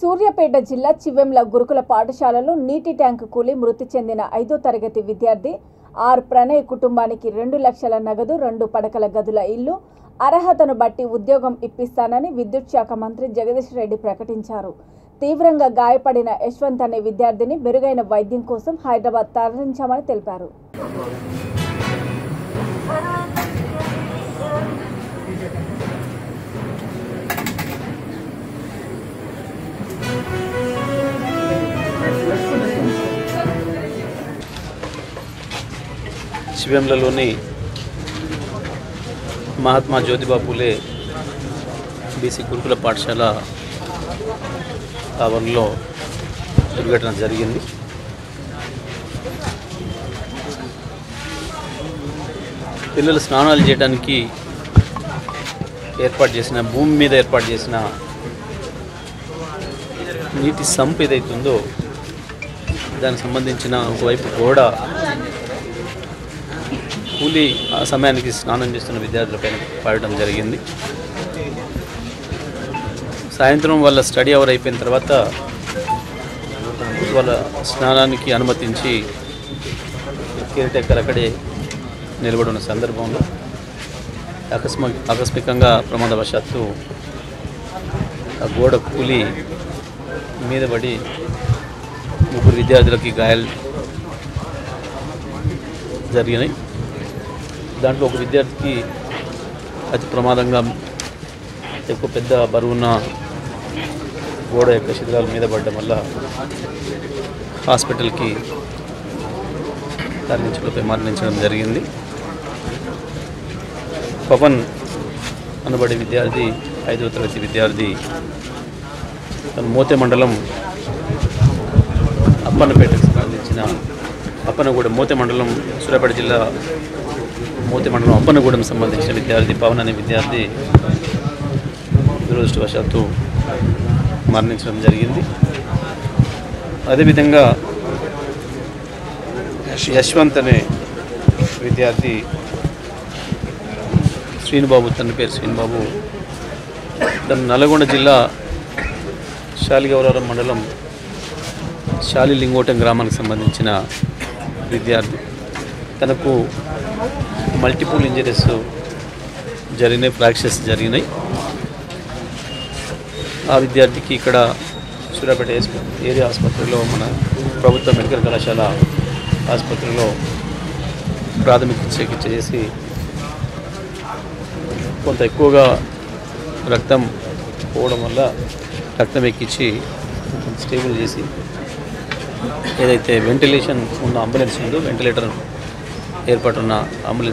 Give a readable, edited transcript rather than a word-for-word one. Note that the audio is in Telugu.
సూర్యాపేట జిల్లా చివెంల గురుకుల పాఠశాలలో నీటి ట్యాంకు కూలి మృతి చెందిన 5వ తరగతి విద్యార్థి ఆర్ ప్రణయ్ కుటుంబానికి 2 లక్షల నగదు 2 పడకల గదుల ఇల్లు అర్హతను బట్టి ఉద్యోగం ఇప్పిస్తానని విద్యుత్ శాఖ మంత్రి జగదీష్ రెడ్డి ప్రకటించారు. తీవ్రంగా గాయపడిన యశ్వంత్ అనే విద్యార్థిని మెరుగైన వైద్యం కోసం హైదరాబాద్ తరలించామని తెలిపారు. చివెంలలోని మహాత్మా జ్యోతిబా పూలే బీసీ గురుకుల పాఠశాల ఆవరణలో దుర్ఘటన జరిగింది. పిల్లలు స్నానాలు చేయడానికి భూమి మీద ఏర్పాటు చేసిన నీటి సంప్ ఏదైతుందో దానికి సంబంధించిన ఒకవైపు గోడ కూలి ఆ సమయానికి స్నానం చేస్తున్న విద్యార్థులపైన పడడం జరిగింది. సాయంత్రం వాళ్ళ స్టడీ అవర్ అయిపోయిన తర్వాత వాళ్ళ స్నానానికి అనుమతించి కేర్ టేకర్ అక్కడే నిలబడి ఉన్న సందర్భంలో ఆకస్మికంగా ప్రమాదవశాత్తు ఆ గోడ కూలి మీద పడి 3 విద్యార్థులకి గాయాలు జరిగినాయి. దాంట్లో ఒక విద్యార్థికి అతి ప్రమాదంగా ఎక్కువ పెద్ద బరువున్న గోడ యొక్క శిథిలాల మీద పడడం వల్ల హాస్పిటల్కి తరలించుకుపోయి మరణించడం జరిగింది. పవన్ అనబడే విద్యార్థి 5వ తరగతి విద్యార్థి తను మోతే మండలం అప్పన్నపేటకు సంబంధించిన మోతే మండలం సూర్యాపేట జిల్లా మోతే మండలం అప్పన్నగూడెం సంబంధించిన విద్యార్థి పవన్ అనే విద్యార్థి దురదృష్టవశాత్తు మరణించడం జరిగింది. అదేవిధంగా యశ్వంత్ అనే విద్యార్థి శ్రీనుబాబు, తన పేరు శ్రీనుబాబు, తను నల్గొండ జిల్లా శాలిగౌరవరం మండలం శాలిలింగోటం గ్రామానికి సంబంధించిన విద్యార్థి. తనకు మల్టిపుల్ ఇంజరీస్ జరిగినాయి, ఫ్రాక్చర్స్ జరిగినాయి. ఆ విద్యార్థికి ఇక్కడ సూర్యాపేట ఏరియా ఆసుపత్రిలో మన ప్రభుత్వ మెడికల్ కళాశాల ఆసుపత్రిలో ప్రాథమిక చికిత్స చేసి కొంత ఎక్కువగా రక్తం పోవడం వల్ల రక్తం ఎక్కించి స్టేబుల్ చేసి ఏదైతే వెంటిలేషన్ ఉన్న అంబులెన్స్ ఉందో వెంటిలేటర్ ఏర్పాటున్న అంబులెన్స్